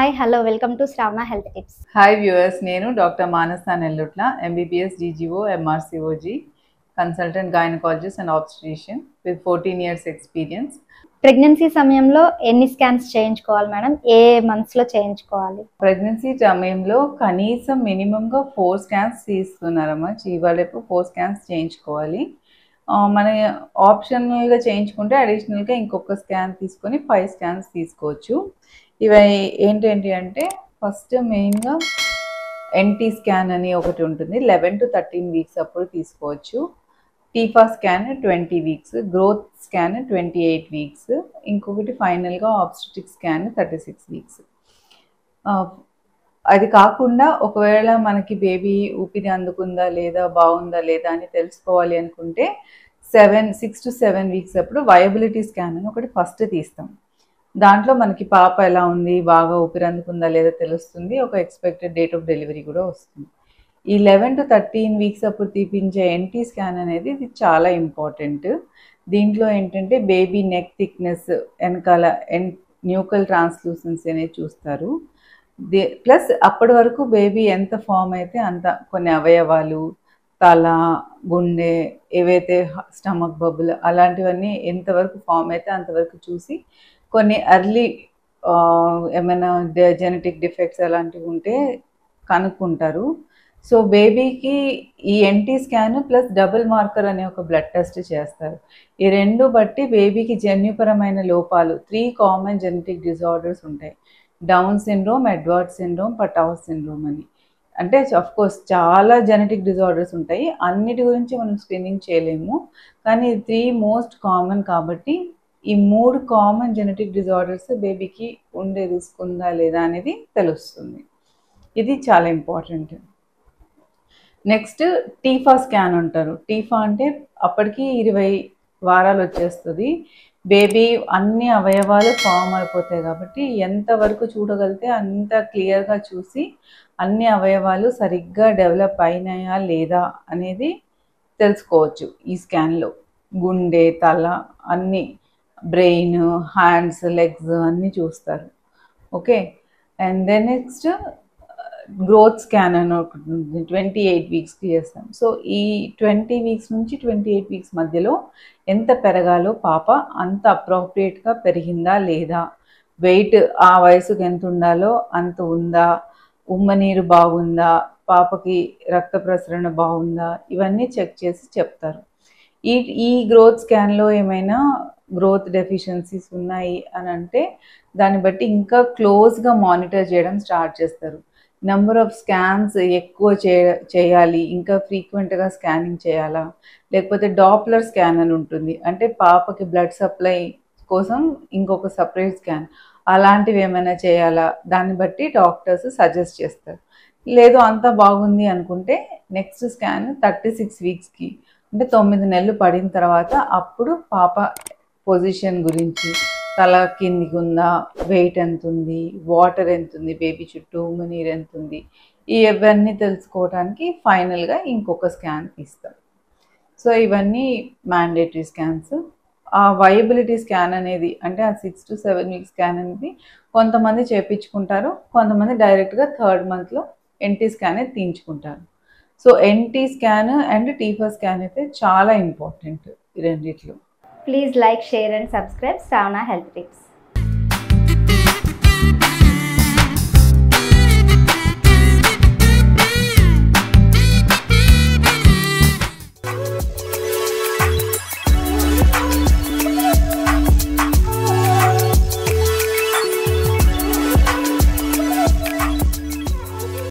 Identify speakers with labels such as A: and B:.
A: Hi hello welcome to Shravana health tips.
B: Hi viewers, నేను doctor Manasa Nellutla, MBBS DGO MRCOG consultant gynaecologist and obstetrician with 14 years experience.
A: Pregnancy సమయంలో ఎన్ని scans చేయించుకోవాలి madam? ఏ months లో చేయించుకోవాలి?
B: Pregnancy సమయంలో కనీసం మినిమంగా 4 scans తీస్తున్నారమ్మా. ఇవాళ రేపు 4 scans చేయించుకోవాలి. మన ఆప్షనల్గా చేయించుకుంటే అడిషనల్గా ఇంకొక స్కాన్ తీసుకొని 5 scans తీసుకోవచ్చు. ఇవి ఏంటంటి అంటే ఫస్ట్ మెయిన్గా ఎన్టీ స్కాన్ అని ఒకటి ఉంటుంది, 11 to 13 weeks అప్పుడు తీసుకోవచ్చు. TIFFA scan 20 weeks, growth scan 28 weeks, ఇంకొకటి ఫైనల్గా ఆబ్స్టెటిక్ స్కాన్ 36 weeks. అది కాకుండా ఒకవేళ మనకి బేబీ ఊపిరి అందుకుందా లేదా, బాగుందా లేదా అని తెలుసుకోవాలి అనుకుంటే 6 to 7 weeks అప్పుడు వయబిలిటీ స్కాన్ అని ఒకటి ఫస్ట్ తీస్తాం. దాంట్లో మనకి పాప ఎలా ఉంది, బాగా ఊపిరి అందుకుందా లేదా తెలుస్తుంది, ఒక ఎక్స్పెక్టెడ్ డేట్ ఆఫ్ డెలివరీ కూడా వస్తుంది. ఈ 11 to 13 weeks అప్పుడు తీపించే ఎన్టీ స్కాన్ అనేది ఇది చాలా ఇంపార్టెంట్. దీంట్లో ఏంటంటే బేబీ నెక్ థిక్నెస్, వెనకాల న్యూకల్ ట్రాన్స్లూసెన్సీ అనేది చూస్తారు. ప్లస్ అప్పటి వరకు బేబీ ఎంత ఫామ్ అయితే అంత, కొన్ని అవయవాలు, తల, గుండె, ఏవైతే స్టమక్ బబుల్ అలాంటివన్నీ ఎంతవరకు ఫామ్ అయితే అంతవరకు చూసి కొన్ని ఎర్లీ ఏమైనా జెనెటిక్ డిఫెక్ట్స్ అలాంటివి ఉంటే కనుక్కుంటారు. సో బేబీకి ఈ NT scan plus double marker అనే ఒక బ్లడ్ టెస్ట్ చేస్తారు. ఈ రెండు బట్టి బేబీకి జన్యుపరమైన లోపాలు 3 కామన్ జెనెటిక్ డిజార్డర్స్ ఉంటాయి. Down syndrome, Edward syndrome, పటావ్ syndrome అని. అంటే కోర్స్ చాలా జెనెటిక్ డిజార్డర్స్ ఉంటాయి, అన్నిటి గురించి మనం స్క్రీనింగ్ చేయలేము, కానీ 3 మోస్ట్ కామన్ కాబట్టి ఈ 3 కామన్ జెనెటిక్ డిజార్డర్స్ బేబీకి ఉండే రిస్క్ ఉందా లేదా అనేది తెలుస్తుంది. ఇది చాలా ఇంపార్టెంట్. నెక్స్ట్ టీఫా స్కాన్ అంటారు. టీఫా అంటే అప్పటికి 20 వారాలు వచ్చేస్తుంది. బేబీ అన్ని అవయవాలు ఫామ్ అయిపోతాయి కాబట్టి ఎంతవరకు చూడగలిగితే అంత క్లియర్గా చూసి అన్ని అవయవాలు సరిగ్గా డెవలప్ అయినాయా లేదా అనేది తెలుసుకోవచ్చు. ఈ స్కాన్లో గుండె, తల, అన్ని, బ్రెయిన్, హ్యాండ్స్, లెగ్స్ అన్నీ చూస్తారు. Okay, and then next growth scan అని ఒకటి ఉంది, 28 weeksకి చేస్తాం. సో ఈ 20 weeks నుంచి 28 weeks మధ్యలో ఎంత పెరగాలో పాప అంత అప్రోప్రియేట్గా పెరిగిందా లేదా, వెయిట్ ఆ వయసుకు ఎంత ఉండాలో అంత ఉందా, ఉమ్మనీరు బాగుందా, పాపకి రక్త ప్రసరణ బాగుందా, ఇవన్నీ చెక్ చేసి చెప్తారు. ఈ గ్రోత్ స్కాన్లో ఏమైనా గ్రోత్ డెఫిషియన్సీస్ ఉన్నాయి అని అంటే దాన్ని బట్టి ఇంకా క్లోజ్గా మానిటర్ చేయడం స్టార్ట్ చేస్తారు. నెంబర్ ఆఫ్ స్కాన్స్ ఎక్కువ చేయాలి, ఇంకా ఫ్రీక్వెంట్గా స్కానింగ్ చేయాలా, లేకపోతే డాప్లర్ స్కాన్ అని ఉంటుంది, అంటే పాపకి బ్లడ్ సప్లై కోసం ఇంకొక సపరేట్ స్కాన్, అలాంటివి ఏమైనా చేయాలా, దాన్ని బట్టి డాక్టర్స్ సజెస్ట్ చేస్తారు. లేదు అంతా బాగుంది అనుకుంటే నెక్స్ట్ స్కాన్ 36 weeksకి, అంటే 9 నెలలు పడిన తర్వాత అప్పుడు పాప పొజిషన్ గురించి, తల కిందికి ఉందా, వెయిట్ ఎంత ఉంది, వాటర్ ఎంత ఉంది బేబీ చుట్టూ, ఉమ్మనీరు ఎంత ఉంది, ఇవన్నీ తెలుసుకోవడానికి ఫైనల్గా ఇంకొక స్కాన్ తీస్తాం. సో ఇవన్నీ మ్యాండేటరీ స్కాన్స్. ఆ వయబిలిటీ స్కాన్ అనేది అంటే ఆ 6 to 7 weeks స్కాన్ అనేది కొంతమంది చేయించుకుంటారు, కొంతమంది డైరెక్ట్గా 3rd monthలో ఎన్టీ స్కాన్ అయితే తీయించుకుంటారు. So NT scan and TIFFA scan అయితే చాలా ఇంపార్టెంట్ ఈ రెండిట్లో.
A: Please like, share and subscribe Shravana health tips.